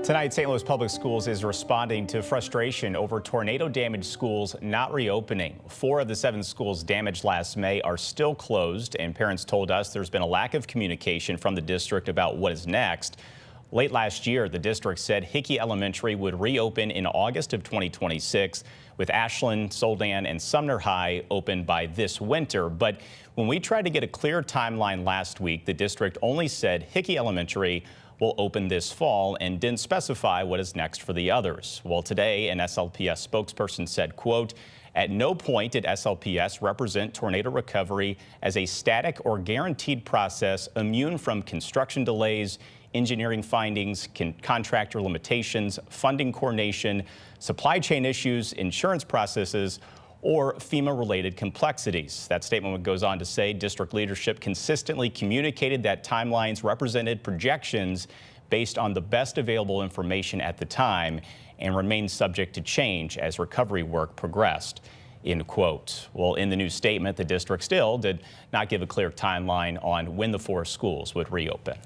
Tonight, St. Louis Public Schools is responding to frustration over tornado-damaged schools not reopening. 4 of the 7 schools damaged last May are still closed, and parents told us there's been a lack of communication from the district about what is next. Late last year, the district said Hickey Elementary would reopen in August of 2026, with Ashland, Soldan, and Sumner High open by this winter. But when we tried to get a clear timeline last week, the district only said Hickey Elementary will open this fall and didn't specify what is next for the others. Well, today, an SLPS spokesperson said, quote, "At no point did SLPS represent tornado recovery as a static or guaranteed process immune from construction delays, engineering findings, contractor limitations, funding coordination, supply chain issues, insurance processes, or FEMA-related complexities." That statement goes on to say district leadership consistently communicated that timelines represented projections based on the best available information at the time and remained subject to change as recovery work progressed. End quote. Well, in the new statement, the district still did not give a clear timeline on when the 4 schools would reopen.